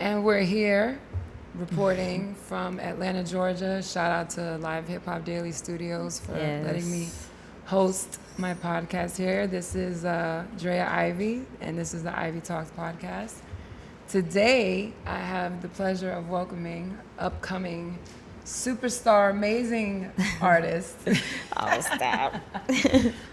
And we're here reporting from Atlanta, Georgia. Shout out to Live Hip Hop Daily Studios for letting me Yes. host my podcast here. This is Draya Ivy, and this is the IvyTalks podcast. Today, I have the pleasure of welcoming upcoming superstar, amazing artist. Oh, stop.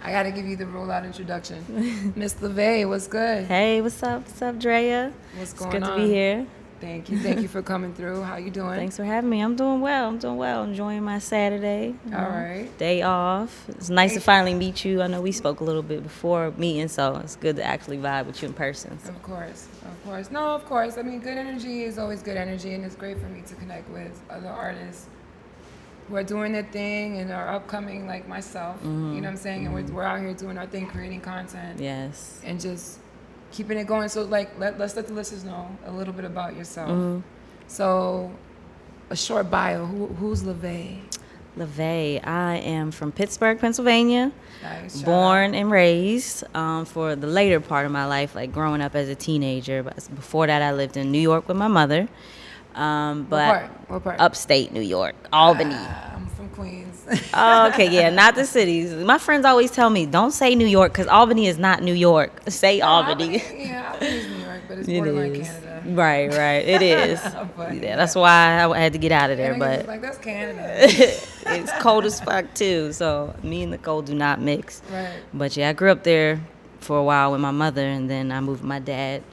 I got to give you the rollout introduction. Miss Levay, what's good? Hey, what's up? What's up, Draya? What's It's going good on? to be here. Thank you. Thank you for coming through. How you doing? Thanks for having me. I'm doing well. Enjoying my Saturday. All right. Day off. It's nice to finally meet you. I know we spoke a little bit before meeting, so it's good to actually vibe with you in person. So. Of course. Of course. No, of course. I mean, good energy is always good energy, and it's great for me to connect with other artists who are doing their thing and are upcoming, like myself. You know what I'm saying? And we're out here doing our thing, creating content. Yes. And just keeping it going. So, like, let's let the listeners know a little bit about yourself. So, a short bio. Who's Levay? Levay. I am from Pittsburgh, Pennsylvania. Nice. Born and raised for the later part of my life, like growing up as a teenager. But before that, I lived in New York with my mother. But What part? upstate New York, Albany. I'm from Queens. Oh, okay, yeah, not the cities. My friends always tell me, don't say New York because Albany is not New York. Say Albany. Yeah, Albany's New York, but it's It borderline is. Canada. Right, it is. But, Yeah, that's why I had to get out of there. And niggas was But like, that's Canada. it's cold as fuck too. So me and the cold do not mix. Right. But yeah, I grew up there for a while with my mother, and then I moved with my dad.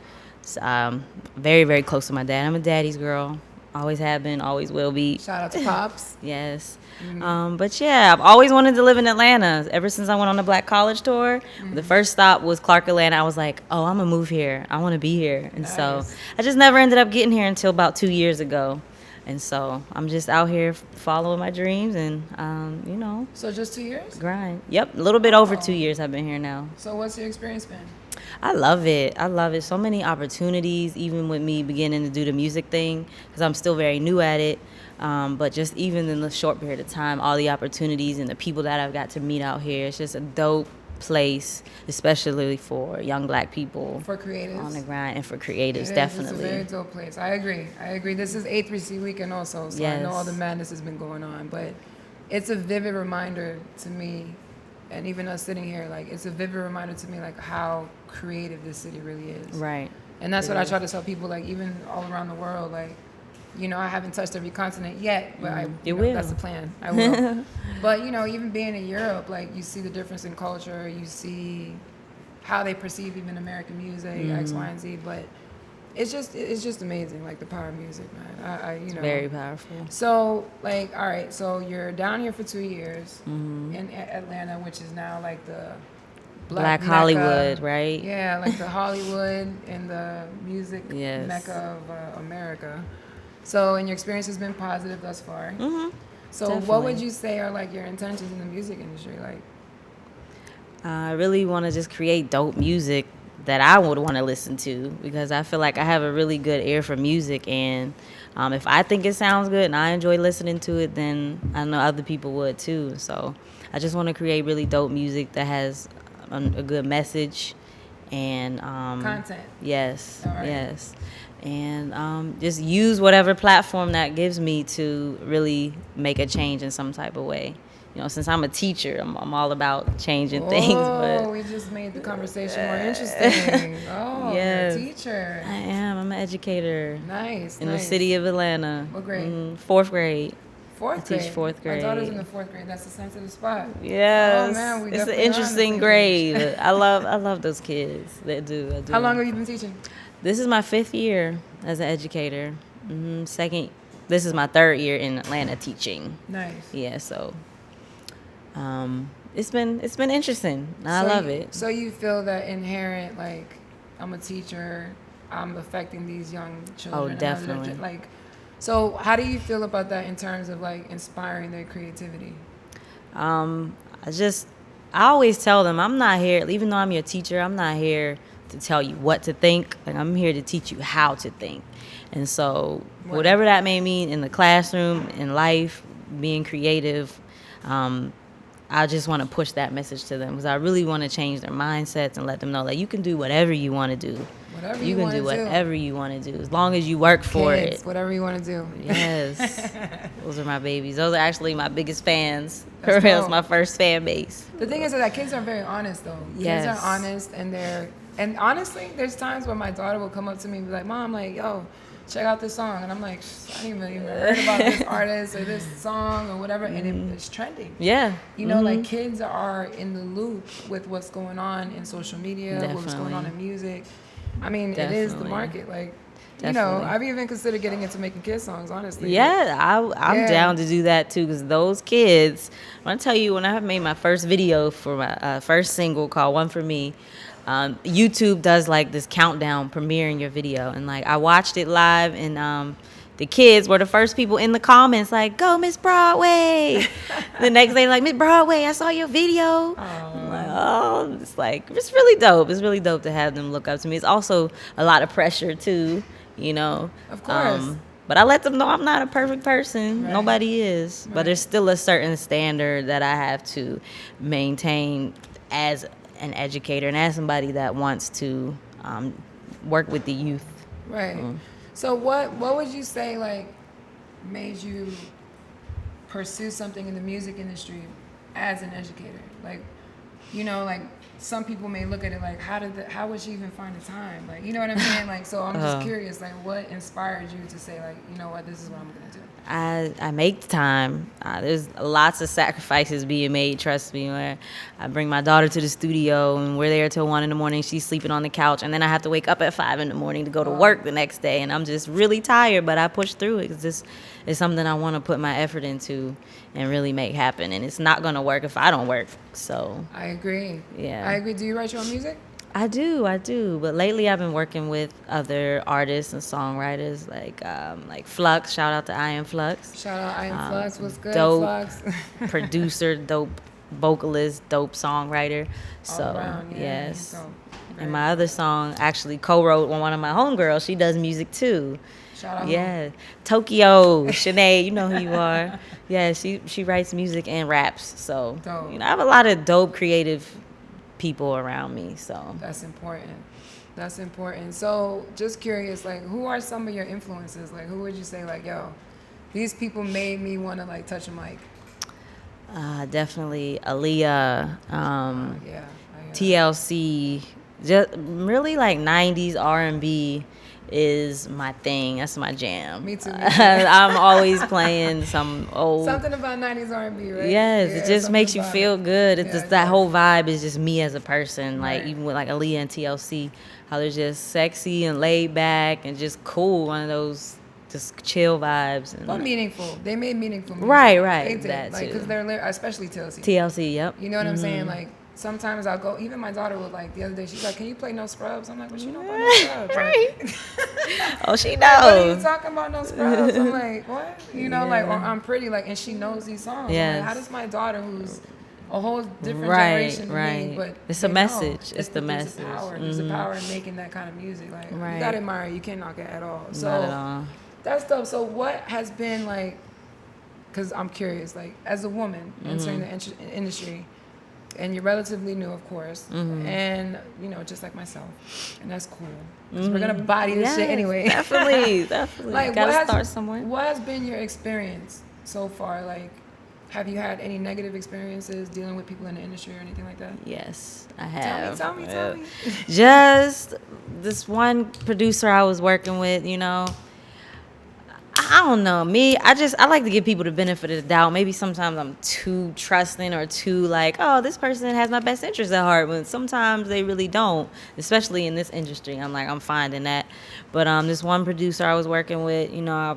So, very, very close to my dad. I'm a daddy's girl. Always have been, always will be. Shout out to Pops. Yes. But yeah, I've always wanted to live in Atlanta. Ever since I went on the Black College tour, the first stop was Clark, Atlanta. I was like, oh, I'm going to move here. I want to be here. And so Nice. I just never ended up getting here until about 2 years ago. And so I'm just out here following my dreams and, So just 2 years? grind. Yep, a little bit over 2 years I've been here now. So what's your experience been? I love it. So many opportunities, even with me beginning to do the music thing, because I'm still very new at it. But just even in the short period of time, all the opportunities and the people that I've got to meet out here, it's just a dope place, especially for young black people. For creatives? On the grind and for creatives, It is. definitely. It's a very dope place. I agree. This is A3C weekend also, so I know all the Yes. madness has been going on. But it's a vivid reminder to me, and even us sitting here, like, it's a vivid reminder to me, like, how creative this city really is. Right. And that's what I try to tell people, like, even all around the world, like, I haven't touched every continent yet, but You will. that's the plan. I will. But, even being in Europe, like, you see the difference in culture. You see how they perceive even American music, X, Y, and Z. But it's just amazing, like, the power of music, man. It's very powerful. So, like, all right, so you're down here for 2 years in Atlanta, which is now, like, the Black Mecca. Hollywood, right? Yeah, like the Hollywood and the music Yes. Mecca of America. So, and your experience has been positive thus far. So, what Definitely. would you say are, like, your intentions in the music industry? Like, I really want to just create dope music that I would want to listen to because I feel like I have a really good ear for music, and if I think it sounds good and I enjoy listening to it, then I know other people would too. So I just want to create really dope music that has a good message and content. Yes, All right. yes. And just use whatever platform that gives me to really make a change in some type of way. Since I'm a teacher, I'm all about changing things. Oh, But we just made the conversation more interesting. Oh, Yes. you're a teacher. I am. I'm an educator Nice. in the city of Atlanta. What grade? Fourth grade. Fourth I grade. teach fourth My daughter's grade. in the fourth grade. That's a sensitive spot. Yes. Oh, man, we it's an definitely are on the interesting same grade. page. I love those kids. I do. How long have you been teaching? This is my 5th year as an educator. This is my 3rd year in Atlanta teaching. Nice. Yeah, so it's been interesting. I love it. So you feel that inherent, like, I'm a teacher, I'm affecting these young children. Oh, and definitely. other- Like, so how do you feel about that in terms of, like, inspiring their creativity? I always tell them I'm not here, even though I'm your teacher, I'm not here to tell you what to think. Like, I'm here to teach you how to think. And so whatever that may mean in the classroom, in life, being creative, I just want to push that message to them because I really want to change their mindsets and let them know that you can do whatever you want to do. Whatever You you can want to do do. whatever you want to do as long as you work for Kids, it. whatever you want to do. Yes. Those are my babies. Those are actually my biggest fans. That's For real, it's dope. my first fan base. The thing is that kids are very honest, though. Yes. Kids are honest, and honestly, there's times when my daughter will come up to me and be like, "Mom, like, yo, check out this song," and I'm like, I didn't even heard about this artist or this song or whatever, and it's trending. Yeah. You know, like kids are in the loop with what's going on in social media, what's going on in music. I mean, it is the market. Like, you know, I've even considered getting into making kid songs, honestly. Yeah, I'm down to do that too, because those kids, I want to tell you, when I made my first video for my first single called One For Me, YouTube does like this countdown premiering your video. And like I watched it live, and the kids were the first people in the comments like, "Go Miss Broadway." The next day, like, "Miss Broadway, I saw your video." I'm like, oh, it's really dope. It's really dope to have them look up to me. It's also a lot of pressure too, you know. Of course. But I let them know I'm not a perfect person. Right. Nobody is. But there's still a certain standard that I have to maintain as an educator and as somebody that wants to work with the youth. Right. So what would you say like made you pursue something in the music industry as an educator? Like, you know, like some people may look at it like, how would she even find the time? Like, you know what I'm saying? Like, so I'm just curious, like, what inspired you to say, like, you know what, this is what I'm gonna do? I make the time. There's lots of sacrifices being made, trust me. Where I bring my daughter to the studio and we're there till 1 a.m. She's sleeping on the couch, and then I have to wake up at 5 a.m. to go to work the next day, and I'm just really tired, but I push through it because this is something I want to put my effort into and really make happen. And it's not going to work if I don't work. So I agree. Yeah. I agree. Do you write your own music? I do. But lately I've been working with other artists and songwriters like Flux. Shout out to I Am Flux. Shout out I Am Flux. What's good, dope Flux? Producer, dope vocalist, dope songwriter. So All around, yeah. yes. So, and my other song actually co-wrote with one of my homegirls. She does music too. Shout out. Yeah. Tokyo, Shanae, you know who you are. Yeah, she writes music and raps. So Dope. you know, I have a lot of dope creative people around me. So That's important. So just curious, like, who are some of your influences? Like, who would you say, like, yo, these people made me want to like touch a mic? Definitely Aaliyah, Yeah. TLC, just really like 90s R&B is my thing. That's my jam. Me too. I'm always playing some old. Something about 90s R&B, right? Yes, Yeah, it just makes you feel good. It's just that whole vibe is just me as a person. Like even with like Aaliyah and TLC, how they're just sexy and laid back and just cool. One of those just chill vibes. And but meaningful. They made meaningful music. Right. They did. That like, too. because they're especially TLC. TLC, yep. You know what I'm saying? Like, sometimes I'll go, even my daughter was like, the other day, she's like, "Can you play No Scrubs?" I'm like, "What you know about No Scrubs?" Right. Oh, she knows. Like, what are you talking about, No Scrubs? I'm like, what? You know, like, or I'm pretty, like, and she knows these songs. Yes. I'm like, how does my daughter, who's a whole different generation than me, but it's a message. Know, it's the message. There's a power. There's a power in making that kind of music. Like, you Right. gotta admire it. You can't knock it at all. So Not at all. that's dope. So what has been like, because I'm curious, like, as a woman entering the industry, and you're relatively new, of course, and, you know, just like myself, and that's cool. 'Cause we're going to body this shit anyway. Definitely. Like, Gotta start somewhere. What has been your experience so far? Like, have you had any negative experiences dealing with people in the industry or anything like that? Yes, I have. Tell me. Just this one producer I was working with, you know, I don't know. I like to give people the benefit of the doubt. Maybe sometimes I'm too trusting or too like, oh, this person has my best interest at heart. But sometimes they really don't, especially in this industry. I'm finding that. But this one producer I was working with, you know, I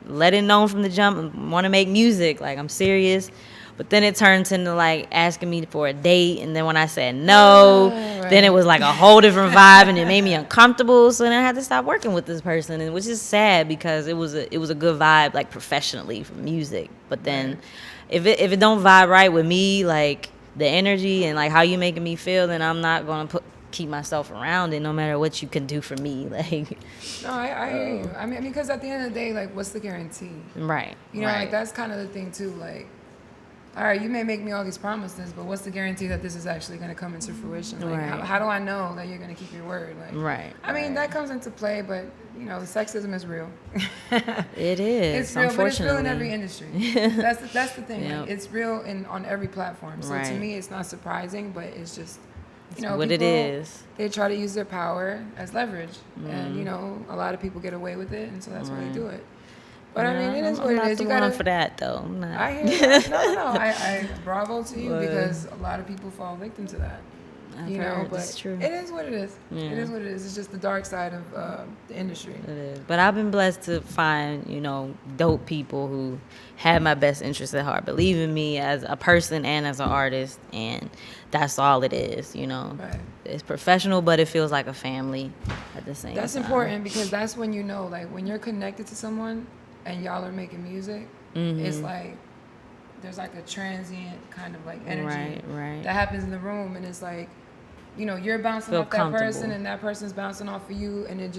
let it know from the jump, want to make music. Like, I'm serious. But then it turned into like asking me for a date, and then when I said no, then it was like a whole different vibe, and it made me uncomfortable. So then I had to stop working with this person, and which is sad because it was a good vibe, like professionally for music. But then if it don't vibe right with me, like the energy and like how you making me feel, then I'm not gonna keep myself around it, no matter what you can do for me. Like, no, I hear you. I mean, because at the end of the day, like, what's the guarantee? Right. You know, like, that's kind of the thing too. Like, all right, you may make me all these promises, but what's the guarantee that this is actually going to come into fruition? Like, how do I know that you're going to keep your word? Like, right. I mean, that comes into play, but you know, sexism is real. It is. It's real, but it's real in every industry. That's the thing. Yep. Like, it's real on every platform. So to me, it's not surprising, but it's just, you know, what people, it is. They try to use their power as leverage, and you know, a lot of people get away with it, and so that's why they do it. But I mean, it is what it is. You gotta for that though. I'm not. I hear that. No. I bravo to you because a lot of people fall victim to that. You know, but it's true. it is what it is. Yeah. It is what it is. It's just the dark side of the industry. It is. But I've been blessed to find, you know, dope people who have my best interests at heart, believe in me as a person and as an artist, and that's all it is, you know. Right. It's professional, but it feels like a family at the same time. That's important because that's when you know, like, when you're connected to someone and y'all are making music, it's like there's like a transient kind of like energy that happens in the room, and it's like, you know, you're bouncing off that person and that person's bouncing off of you, and it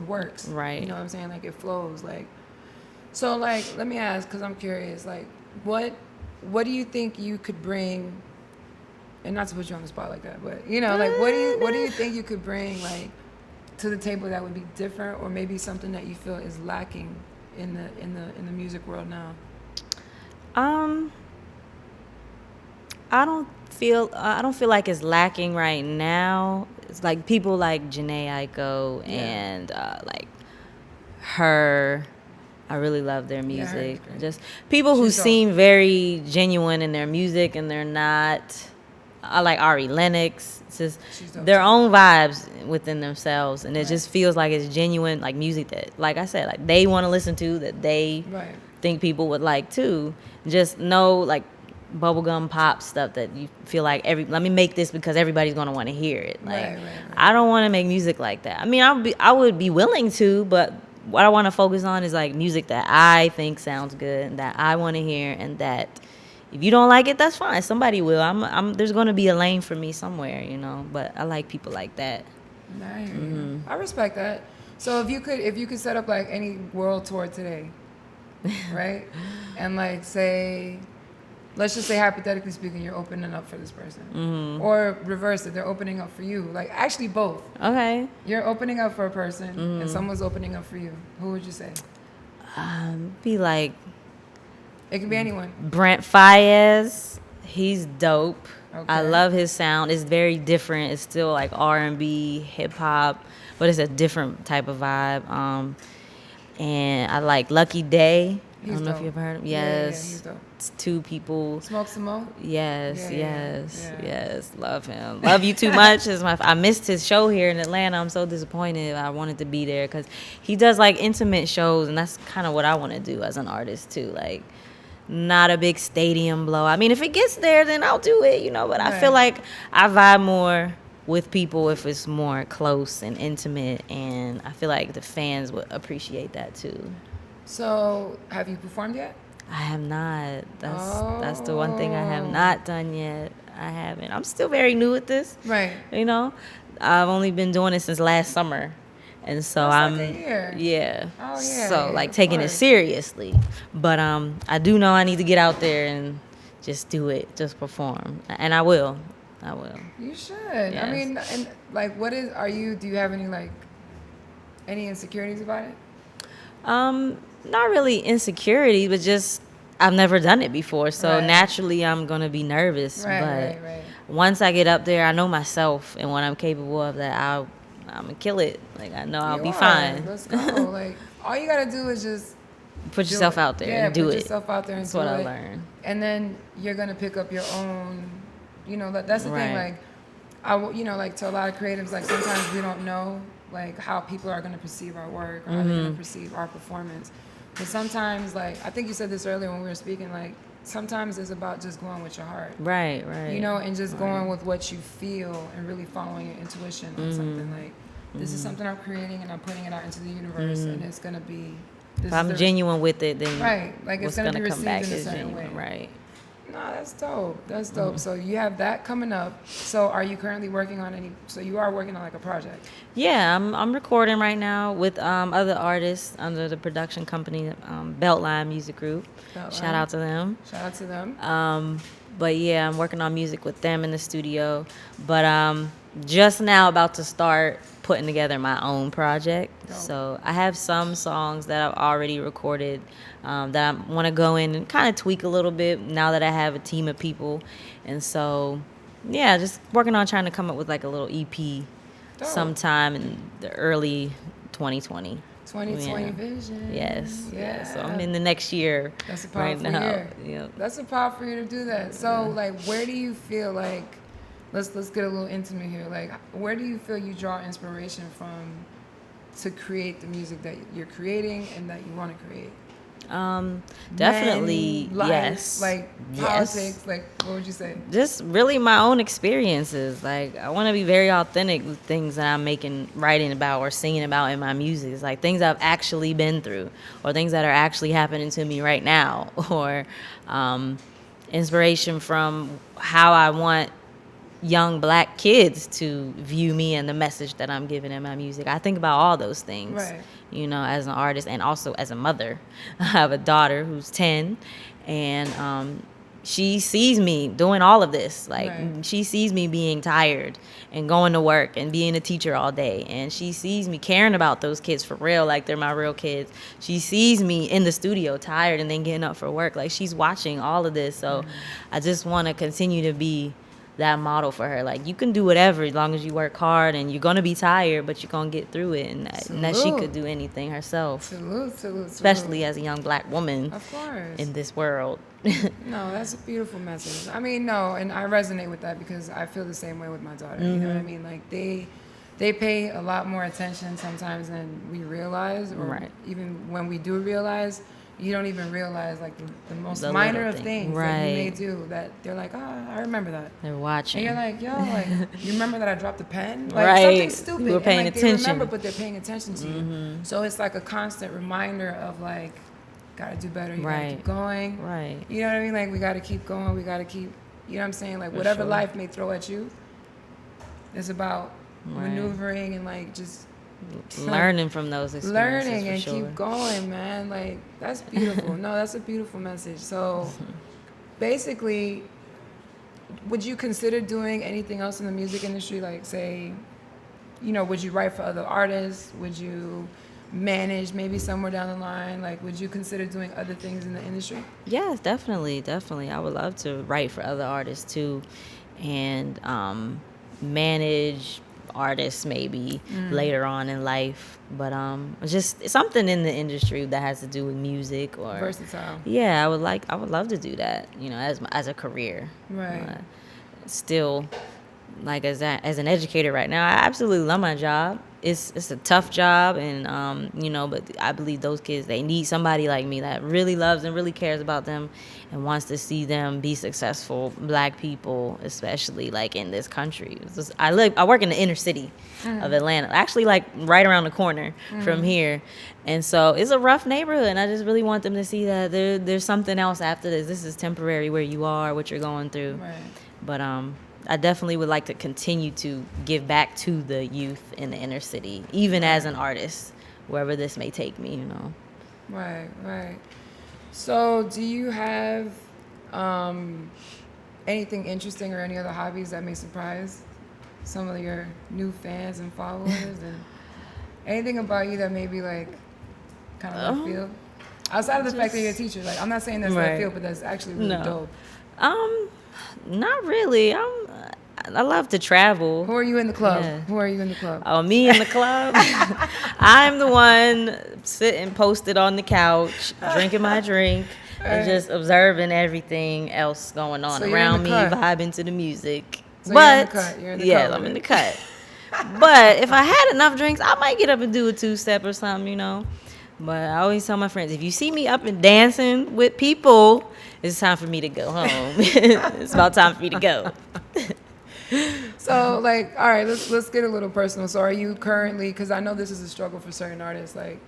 works. Right. You know what I'm saying? Like, it flows. Like, so, like, let me ask, because I'm curious, like, what do you think you could bring, and not to put you on the spot like that, but, you know, like, what do you think you could bring, like, to the table that would be different, or maybe something that you feel is lacking in the music world now? I don't feel like it's lacking right now. It's like people like Janae Aiko and like her. I really love their music. Just people who seem very genuine in their music, and they're not. I like Ari Lennox. It's just their own vibes within themselves, and it just feels like it's genuine, like music that, like I said, like they want to listen to, that they think people would like too. Just no like bubblegum pop stuff that you feel like let me make this because everybody's gonna want to hear it. Like I don't want to make music like that. I mean, I would be willing to, but what I want to focus on is like music that I think sounds good and that I want to hear, and that if you don't like it, that's fine. Somebody will. There's going to be a lane for me somewhere, you know. But I like people like that. I respect that. So if you could set up like any world tour today, right? And like say, let's just say hypothetically speaking, you're opening up for this person, or reverse it, they're opening up for you. Like actually both. Okay. You're opening up for a person, and someone's opening up for you. Who would you say? Be like. It could be anyone. Brent Faiyaz, he's dope. Okay. I love his sound. It's very different. It's still like R&B, hip hop, but it's a different type of vibe. And I like Lucky Day. I don't know if you've heard him. Yes. He's dope. It's two people. Smoke some more? Yes. Love him. Love You Too Much is I missed his show here in Atlanta. I'm so disappointed. I wanted to be there because he does like intimate shows, and that's kind of what I want to do as an artist too. Like, not a big stadium blow. I mean, if it gets there, then I'll do it, you know. But I feel like I vibe more with people if it's more close and intimate, and I feel like the fans would appreciate that too. So, have you performed yet? I have not. That's the one thing I have not done yet. I haven't. I'm still very new at this. Right. You know, I've only been doing it since last summer. And so That's like a year. Yeah. Oh yeah. So like taking it seriously. But I do know I need to get out there and just do it, just perform. And I will. You should. Yes. I mean, and like do you have any insecurities about it? Not really insecurity, but just I've never done it before. So naturally I'm gonna be nervous. But once I get up there, I know myself and what I'm capable of, that I'm gonna kill it. Like I know I'll be fine. Let's go. Like all you gotta do is just put yourself out there and do it. Put yourself out there and that's do it. That's what I learned. And then you're gonna pick up your own. You know that's the thing. Like like to a lot of creatives, like sometimes we don't know like how people are gonna perceive our work or how they're gonna perceive our performance. But sometimes, like I think you said this earlier when we were speaking, like sometimes it's about just going with your heart. Right. You know, and just going with what you feel and really following your intuition on something. Like, this is something I'm creating and I'm putting it out into the universe, and it's going to be... If I'm genuine with it, then like it's going to be received in a certain way. Right. No, that's dope. That's dope. So you have that coming up. So are you currently working on any? So you are working on like a project. Yeah, I'm recording right now with other artists under the production company, Beltline Music Group. Shout out to them. Shout out to them. But yeah, I'm working on music with them in the studio. But just now about to start putting together my own project. Dope. So I have some songs that I've already recorded that I want to go in and kind of tweak a little bit now that I have a team of people. And so, yeah, just working on trying to come up with like a little EP sometime in the early 2020. 2020 vision. Yes. Yeah. Yeah. So I'm in the next year. That's a powerful year. Yeah. That's a powerful year to do that. So like, where do you feel like? Let's get a little intimate here. Like, where do you feel you draw inspiration from to create the music that you're creating and that you want to create? Definitely, life, yes. Like politics, like what would you say? Just really my own experiences. Like I want to be very authentic with things that I'm writing about or singing about in my music. It's like things I've actually been through or things that are actually happening to me right now or inspiration from how I want young black kids to view me and the message that I'm giving in my music. I think about all those things, you know, as an artist and also as a mother. I have a daughter who's 10 and she sees me doing all of this. Like she sees me being tired and going to work and being a teacher all day. And she sees me caring about those kids for real, like they're my real kids. She sees me in the studio tired and then getting up for work. Like she's watching all of this. So I just want to continue to be that model for her. Like you can do whatever as long as you work hard and you're going to be tired, but you're going to get through it. And that she could do anything herself. Salute. Especially as a young black woman of course. In this world. No, that's a beautiful message. I mean, no, and I resonate with that because I feel the same way with my daughter. You know what I mean? Like they pay a lot more attention sometimes than we realize, or even when we do realize, you don't even realize like the most minor of things that you may do that they're like, I remember that. They're watching. And you're like, yo, like, you remember that I dropped a pen? Like something stupid. You were paying and, like, attention. They remember, but they're paying attention to you. So it's like a constant reminder of like, gotta do better. You gotta keep going. Right. You know what I mean? Like we gotta keep going. We gotta keep, you know what I'm saying? Like whatever life may throw at you, it's about maneuvering and like just learning from those experiences. Learning and keep going, man. Like that's beautiful. No, that's a beautiful message. So basically, would you consider doing anything else in the music industry? Like say, you know, would you write for other artists? Would you manage maybe somewhere down the line? Like would you consider doing other things in the industry? Yes, definitely. I would love to write for other artists too and manage artists maybe later on in life, but just something in the industry that has to do with music or versatile. Yeah, I would love to do that, you know, as a career. Right. Still, like as an educator right now, I absolutely love my job. It's a tough job, and you know, but I believe those kids, they need somebody like me that really loves and really cares about them and wants to see them be successful, black people, especially like in this country. I work in the inner city of Atlanta, actually like right around the corner from here, and so it's a rough neighborhood, and I just really want them to see that there's something else after this. This is temporary where you are, what you're going through. Right. But I definitely would like to continue to give back to the youth in the inner city, even as an artist, wherever this may take me, you know. Right. So do you have anything interesting or any other hobbies that may surprise some of your new fans and followers? And anything about you that may be like kind of left field? Outside of the fact that you're a teacher. Like, I'm not saying that's left field, but that's actually really dope. Not really. I love to travel. Who are you in the club? Who are you in the club? Oh, me in the club? I'm the one sitting posted on the couch, drinking my drink, and just observing everything else going on around me, vibing to the music. So you're in the cut. I'm in the cut. But if I had enough drinks, I might get up and do a two-step or something, you know. But I always tell my friends, if you see me up and dancing with people, it's time for me to go home. It's about time for me to go. So, like, all right, let's get a little personal. So, are you currently? Because I know this is a struggle for certain artists. Like,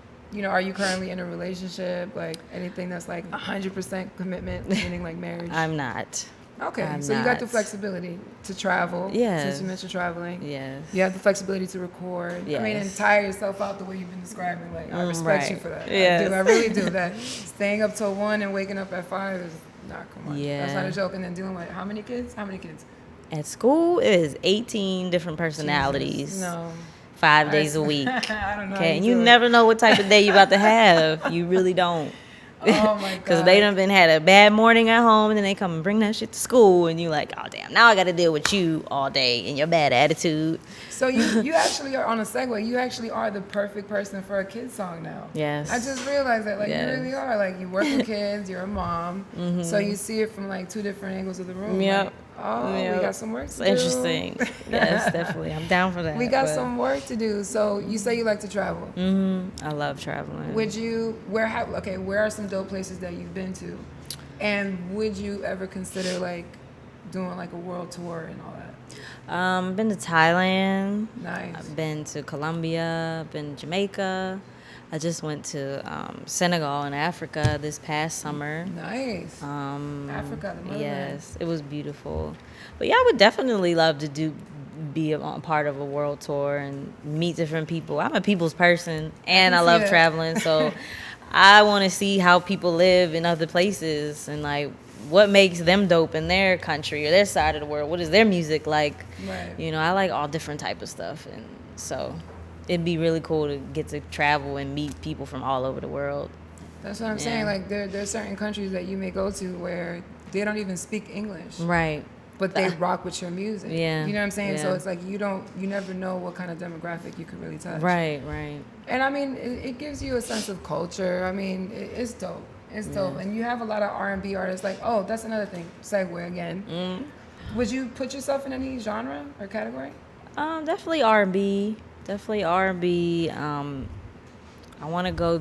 are you currently in a relationship? Like anything that's like 100% commitment, meaning like marriage? I'm not. Okay, I'm so you got the not. flexibility to travel. Yes. Since you mentioned traveling. Yes. You have the flexibility to record. Yes. I mean, and tire yourself out the way you've been describing. Like, I respect you right. for that. Yes. I really do. That staying up till 1 and waking up at 5 is not, come on. Yeah. That's not a joke. And then dealing with how many kids? At school, it is 18 different personalities. Jesus, no. 5 days a week. I don't know. Okay, and you never know what type of day you're about to have. You really don't. Oh my God. Because they done been had a bad morning at home, and then they come and bring that shit to school, and you like, oh damn, now I got to deal with you all day and your bad attitude. So you actually are on a segue. You actually are the perfect person for a kid song now. Yes. I just realized that, like, Yes. you really are. Like, you work with kids. You're a mom. So you see it from like 2 different angles of the room. Yep. Like, oh, Yep. we got some work to do. Interesting. Yes, definitely. I'm down for that. We got some work to do. So you say you like to travel. I love traveling. Where are some dope places that you've been to? And would you ever consider like doing like a world tour and all that? I've been to Thailand. Nice. I've been to Colombia. I've been to Jamaica. I just went to Senegal in Africa this past summer. Nice. Africa, the motherland. Yes, it was beautiful. But yeah, I would definitely love to be a part of a world tour and meet different people. I'm a people's person, and I love that. traveling, so I want to see how people live in other places and like what makes them dope in their country or their side of the world. What is their music like? Right. I like all different type of stuff, and so it'd be really cool to get to travel and meet people from all over the world. That's what I'm saying. Like there's certain countries that you may go to where they don't even speak English. Right. But they rock with your music. Yeah. You know what I'm saying? Yeah. So it's like you never know what kind of demographic you could really touch. Right, right. And I mean, it gives you a sense of culture. I mean, it's dope. It's dope. And you have a lot of R&B artists. Like, oh, that's another thing. Segue again. Would you put yourself in any genre or category? Definitely R&B. Definitely R&B. I want to go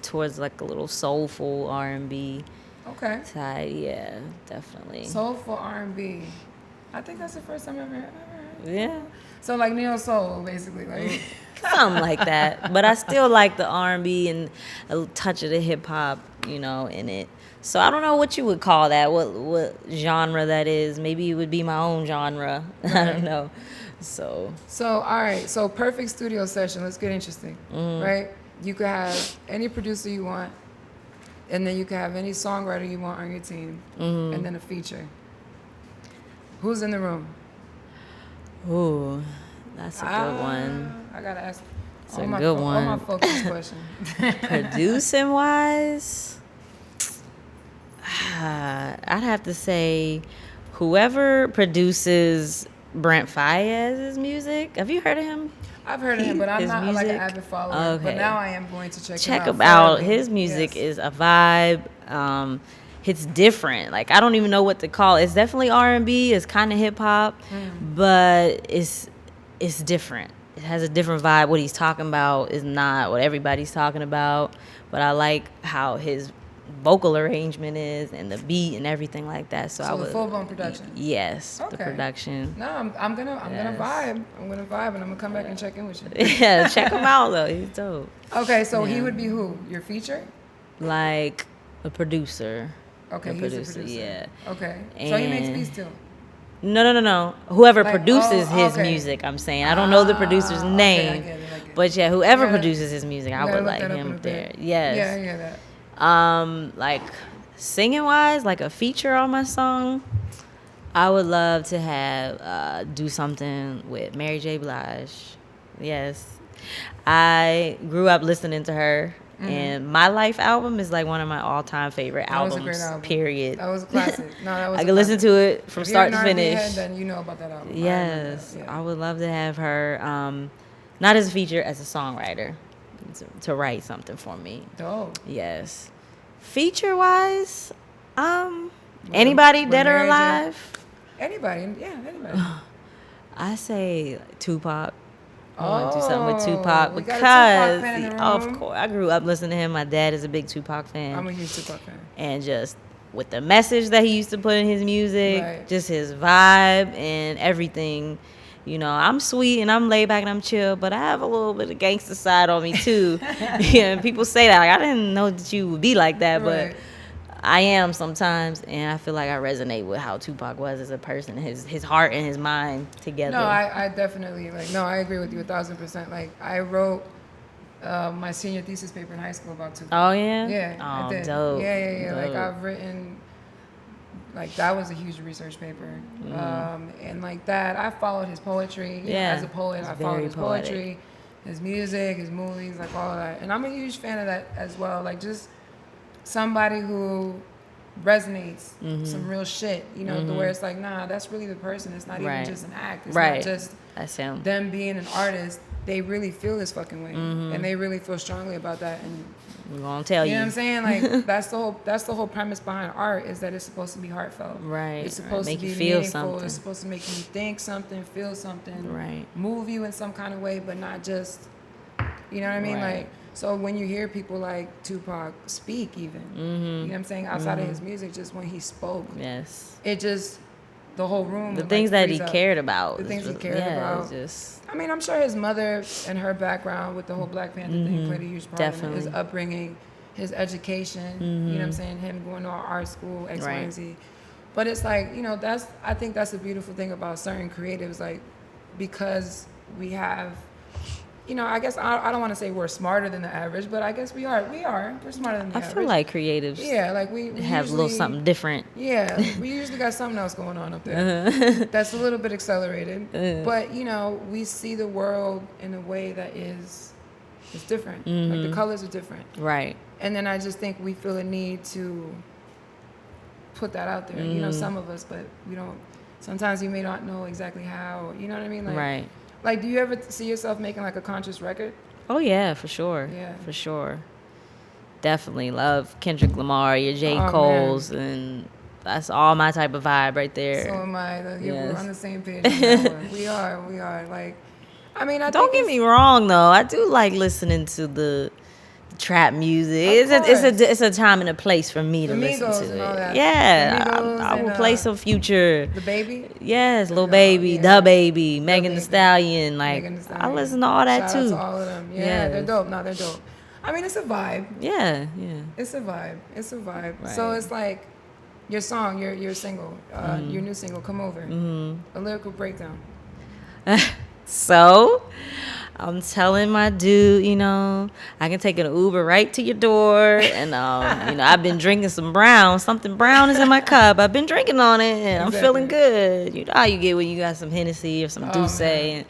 towards like a little soulful R&B. Okay. Side, yeah, definitely. Soulful R&B. I think that's the first time I've ever heard. Yeah. So like neo soul, basically, like Something like that. But I still like the R&B and a touch of the hip hop, in it. So I don't know what you would call that. What genre that is? Maybe it would be my own genre. Right. I don't know. So all right. So perfect studio session. Let's get interesting, right? You could have any producer you want. And then you can have any songwriter you want on your team, and then a feature. Who's in the room? Ooh, that's a good one. I gotta ask. It's a good one. All my focus question. Producing wise, I'd have to say whoever produces Brent Faiyaz's music. Have you heard of him? I've heard of him, but I'm not like an music? avid follower. Okay. But now I am going to check him out. His music is a vibe. It's different. Like I don't even know what to call it. It's definitely R&B. It's kind of hip hop, but it's different. It has a different vibe. What he's talking about is not what everybody's talking about. But I like how his vocal arrangement is and the beat and everything like that. So I the would full-blown production. Yes, Okay. the production. No, I'm gonna vibe. I'm gonna vibe, and I'm gonna come back and check in with you. Yeah, check him out though. He's dope. Okay, so he would be who? Your feature? Like a producer. Okay, he's a producer. Yeah. Okay, so he makes beats too. No. Whoever Like, produces his okay. music, I'm saying. I don't know the producer's name. Okay, I get it. But yeah, whoever You gotta- produces his music, I gotta would look like that up him in a there. bit. Yes. Yeah, I hear that. Like singing wise, like a feature on my song, I would love to have do something with Mary J. Blige. Yes. I grew up listening to her. And My Life album is like one of my all-time favorite albums, That was a great album. period. That was a classic. No, that was I could listen to it from start to If you're an R&B finish. head, then you know about that album. Yes, I I would love to have her, not as a feature, as a songwriter, to write something for me. Dope. Yes. Feature-wise, anybody with dead or Mary J? alive? Anybody. I say Tupac. I Oh, want to do something with Tupac we got a Tupac because, fan in the of room. course, I grew up listening to him. My dad is a big Tupac fan. I'm a huge Tupac fan. And just with the message that he used to put in his music, Right. just his vibe and everything, I'm sweet and I'm laid back and I'm chill, but I have a little bit of gangster side on me too. Yeah, and people say that, like, I didn't know that you would be like that, Right. but I am sometimes, and I feel like I resonate with how Tupac was as a person, his heart and his mind together. No, I definitely, like, no, I agree with you 1,000%. Like, I wrote my senior thesis paper in high school about Tupac. Oh, yeah? Yeah, Oh, I did. dope. Yeah. Dope. Like, I've written, like, that was a huge research paper. And like that, I followed his poetry. You know, as a poet, I followed his poetry, his music, his movies, like all of that. And I'm a huge fan of that as well. Like, just somebody who resonates some real shit, to where it's like, nah, that's really the person. It's not even just an act. It's not just that's him. Them being an artist. They really feel this fucking way, and they really feel strongly about that. And I'm gonna tell you. You know what I'm saying? Like, that's the whole premise behind art, is that it's supposed to be heartfelt. Right. It's supposed make to be you feel meaningful. something. It's supposed to make you think something, feel something. Right. Move you in some kind of way, but not just, you know what I mean? Right. Like, so when you hear people like Tupac speak, even, you know what I'm saying? Outside of his music, just when he spoke, yes, it just, the whole room. The would, things like, that he freeze up. cared about. The things he cared yeah, about. Just. I mean, I'm sure his mother and her background with the whole Black Panther thing played a huge part in it. His upbringing, his education, you know what I'm saying? Him going to art school, X, Y, and Z. But it's like, I think that's a beautiful thing about certain creatives, like, because we have, I guess I don't want to say we're smarter than the average, but I guess we are. We're smarter than the average. I feel like creatives like we have usually, a little something different. Yeah, we usually got something else going on up there that's a little bit accelerated. But, we see the world in a way that is different. Like, the colors are different. Right. And then I just think we feel a need to put that out there. Some of us, but we don't. Sometimes you may not know exactly how. You know what I mean? Like, right. Like, do you ever see yourself making, like, a conscious record? Oh, yeah, for sure. Yeah. For sure. Definitely love Kendrick Lamar, your J. Cole's, and that's all my type of vibe right there. So am I. We're on the same page on that one. We are. Like, I mean, Don't get me wrong, though. I do like listening to the trap music. It's a time and a place for me to listen to it. And all that. Yeah, I will play some Future. The Baby? Yes, Lil Baby, The Baby, Megan Thee Stallion. Like, I listen to all that too. Shout out to all of them. Yeah, they're dope. No, they're dope. I mean, it's a vibe. Yeah. It's a vibe. Right. So it's like your song, your single, your new single, Come Over. A lyrical breakdown. So, I'm telling my dude, I can take an Uber right to your door, and I've been drinking something brown is in my cup. I've been drinking on it, and I'm feeling good. You know how you get when you got some Hennessy or some Douce, and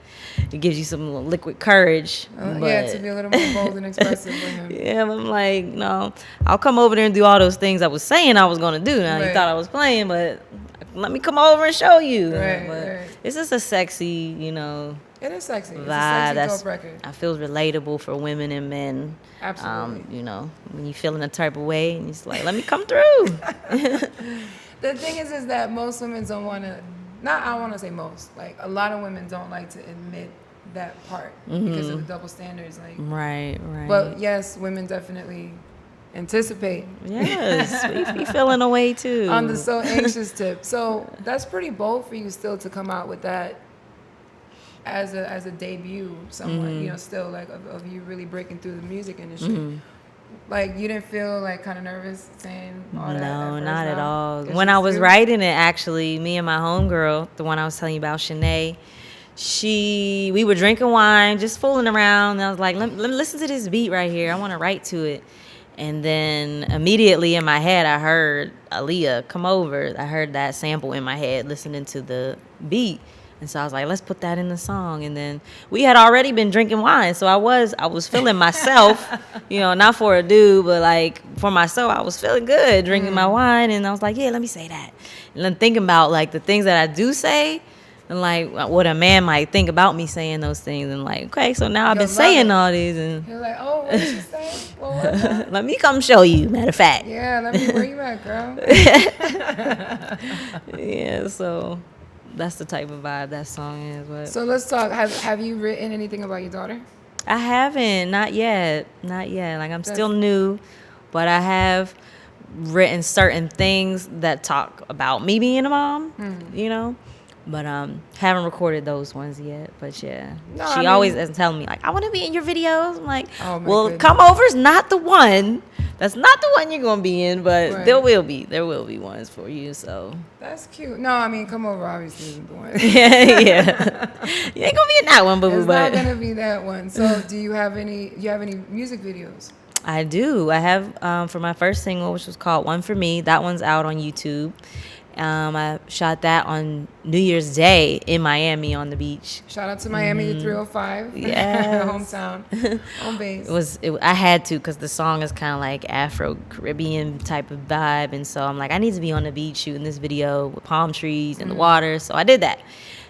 it gives you some liquid courage. To be a little more bold and expressive with him. Yeah, but I'm like, no, I'll come over there and do all those things I was saying I was gonna do. Now you thought I was playing, but let me come over and show you. Right. It's just a sexy, It is sexy. It's vibe. a sexy, dope record. I feel relatable for women and men. Absolutely. When you feeling a type of way, and it's like, let me come through. The thing is that most women don't want to. I don't want to say most. Like, a lot of women don't like to admit that part because of the double standards. Like, right. But yes, women definitely anticipate. Yes, we feeling a way too. On the so anxious tip. So that's pretty bold for you still to come out with that as a debut, somewhat. Still like of you really breaking through the music industry. Like, you didn't feel like kind of nervous saying all that? No, not at all. When I was writing it, actually, me and my homegirl, the one I was telling you about, Shanae, we were drinking wine, just fooling around. And I was like, let me listen to this beat right here. I want to write to it. And then immediately in my head, I heard Aaliyah, Come Over. I heard that sample in my head, listening to the beat. And so I was like, let's put that in the song. And then we had already been drinking wine. So I was feeling myself, not for a dude, but like for myself, I was feeling good drinking my wine. And I was like, yeah, let me say that. And then thinking about like the things that I do say and like what a man might think about me saying those things. And like, okay, so now I've been saying all these. And you're like, oh, what did she say? Well, what? Let me come show you, matter of fact. Yeah, where you at, girl? Yeah, so that's the type of vibe that song is. But. So let's talk. Have you written anything about your daughter? I haven't. Not yet. Like, I'm still new, but I have written certain things that talk about me being a mom, But haven't recorded those ones yet. But yeah, No, she always is telling me like, I want to be in your videos. I'm like, Oh, my well, goodness. Come Over's not the one. That's not the one you're gonna be in. But Right. there will be ones for you. So That's cute. No, I mean, Come Over obviously isn't the one. yeah, you ain't gonna be in that one, boo. It's But not gonna be that one. So, do you have any music videos? I do. I have for my first single, which was called "One for Me." That one's out on YouTube. I shot that on New Year's Day in Miami on the beach. Shout out to Miami, the 305. Yes. Hometown, home base. I had to because the song is kind of like Afro Caribbean type of vibe, and so I'm like, I need to be on the beach shooting this video with palm trees and the water. So I did that,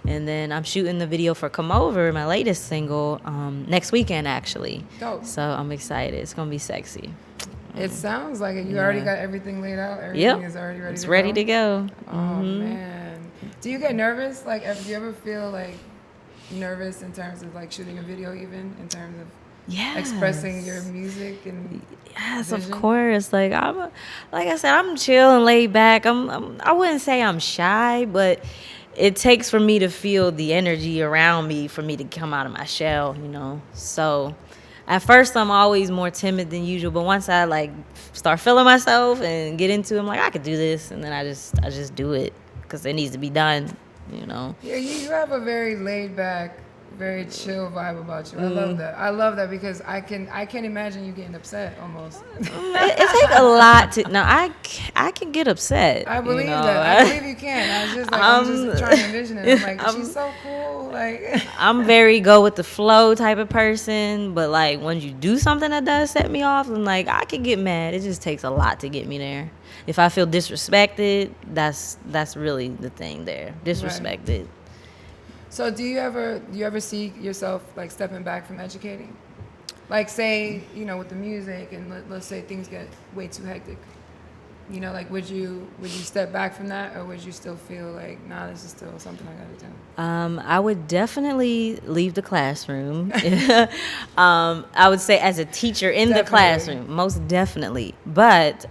and then I'm shooting the video for "Come Over," my latest single, next weekend actually. Dope. So I'm excited. It's gonna be sexy. It sounds like it. You already got everything laid out. Everything Yep. is already ready. It's to go. ready to go. Oh man, do you get nervous? Like, do you ever feel like nervous in terms of like shooting a video, even in terms of expressing your music and yes, vision? of course. Like I said, I'm chill and laid back. I wouldn't say I'm shy, but it takes for me to feel the energy around me for me to come out of my shell, you know. So at first I'm always more timid than usual, but once I like start feeling myself and get into it, I'm like, I could do this, and then I just do it because it needs to be done, you know. Yeah, you have a very laid back, very chill vibe about you. I love that. I love that because I can't imagine you getting upset almost. It takes a lot to. No, I can get upset. I believe you know? that. I believe you can. I was just like, I'm just trying to envision it. I'm like, she's so cool. Like, I'm very go with the flow type of person, but like when you do something that does set me off, then like I can get mad. It just takes a lot to get me there. If I feel disrespected, that's really the thing there. Disrespected. Right. So do you ever see yourself like stepping back from educating? Like say, you know, with the music and let's say things get way too hectic. You know, like would you step back from that, or would you still feel like, nah, this is still something I gotta do? I would definitely leave the classroom. I would say as a teacher in the classroom, most definitely. But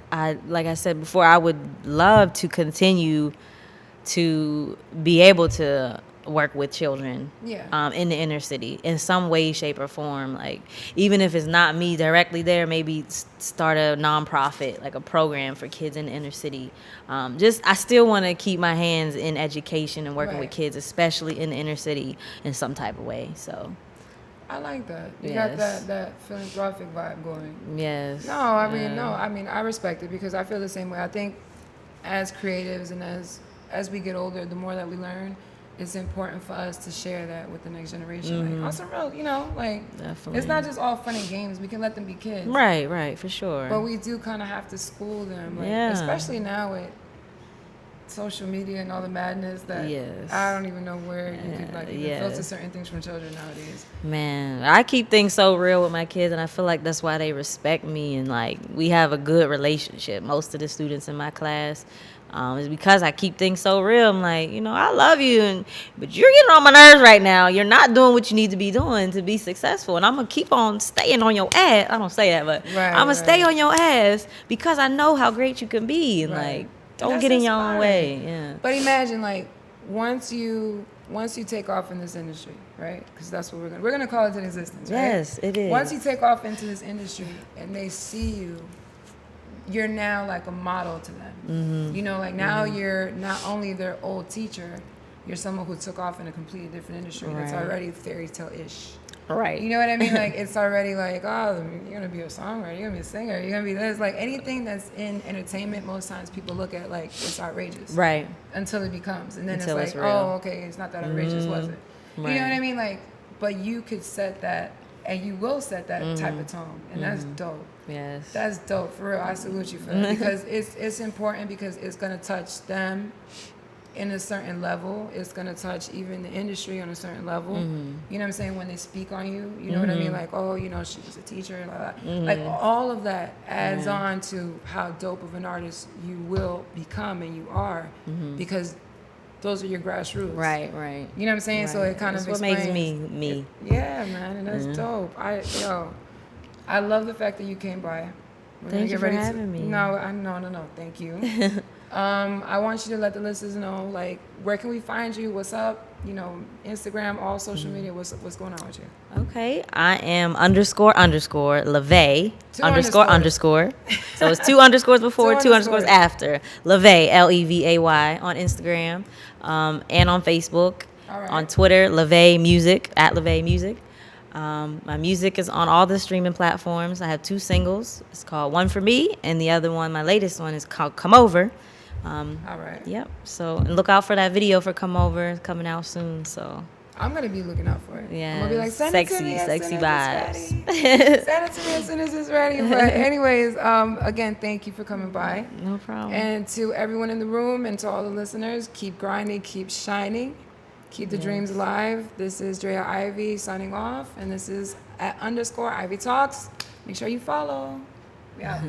like I said before, I would love to continue to be able to work with children in the inner city in some way, shape, or form. Like even if it's not me directly there, maybe start a nonprofit, like a program for kids in the inner city. I still want to keep my hands in education and working with kids, especially in the inner city, in some type of way. So I like that. You got that philanthropic vibe going. Yes. No, I mean I respect it because I feel the same way. I think as creatives and as we get older, the more that we learn, it's important for us to share that with the next generation. Like, on some real, you know, like, definitely. It's not just all fun and games. We can let them be kids. Right, for sure. But we do kind of have to school them, like, especially now with social media and all the madness that I don't even know where you could like even filter certain things from children nowadays. Man, I keep things so real with my kids, and I feel like that's why they respect me, and like we have a good relationship. Most of the students in my class. It's because I keep things so real. I'm like, you know, I love you, but you're getting on my nerves right now. You're not doing what you need to be doing to be successful. And I'm going to keep on staying on your ass. I don't say that, but I'm going to stay on your ass because I know how great you can be. And like, don't get in your own way. Yeah. But imagine like once you take off in this industry, right? Because that's what we're going to call it in existence, right? Yes, it is. Once you take off into this industry and they see you, you're now like a model to them. Mm-hmm. You know, like now you're not only their old teacher, you're someone who took off in a completely different industry that's already fairy tale-ish. Right. You know what I mean? Like it's already like, oh, you're gonna be a songwriter, you're gonna be a singer, you're gonna be this. Like anything that's in entertainment, most times people look at like it's outrageous. Right. Until it becomes, and then Until it's like, oh, okay, it's not that outrageous, was it? Right. You know what I mean? Like, but you could set that, and you will set that type of tone, and that's dope. Yes. That's dope, for real. I salute you for that because it's important because it's going to touch them in a certain level. It's going to touch even the industry on a certain level. You know what I'm saying? When they speak on you, you know what I mean? Like, oh, you know, she was a teacher, like all of that adds on to how dope of an artist you will become and you are because those are your grassroots. Right. You know what I'm saying? Right. So it kind of explains. What makes me. Yeah, man, and that's dope. I love the fact that you came by. Thank you for having me. No. Thank you. I want you to let the listeners know, like, where can we find you? What's up? You know, Instagram, all social media. What's going on with you? Okay, I am _ Levay Two _ So it's 2 underscores before, Two 2 underscores underscores. after. Levay, Levay on Instagram, and on Facebook. All right. On Twitter, Levay Music @Levay Music. My music is on all the streaming platforms. I have 2 singles. It's called One for Me, and the other one, my latest one, is called Come Over. All right. Yep. So and look out for that video for Come Over. It's coming out soon. So I'm gonna be looking out for it. yeah, I'm gonna be like, send sexy, it to me as sexy soon as vibes. it's ready. Send it to me as soon as it's ready. But anyways, again, thank you for coming by. No problem. And to everyone in the room and to all the listeners, keep grinding, keep shining, keep the dreams alive. This is Draya Ivy signing off, and this is @ IvyTalks. Make sure you follow. Yeah.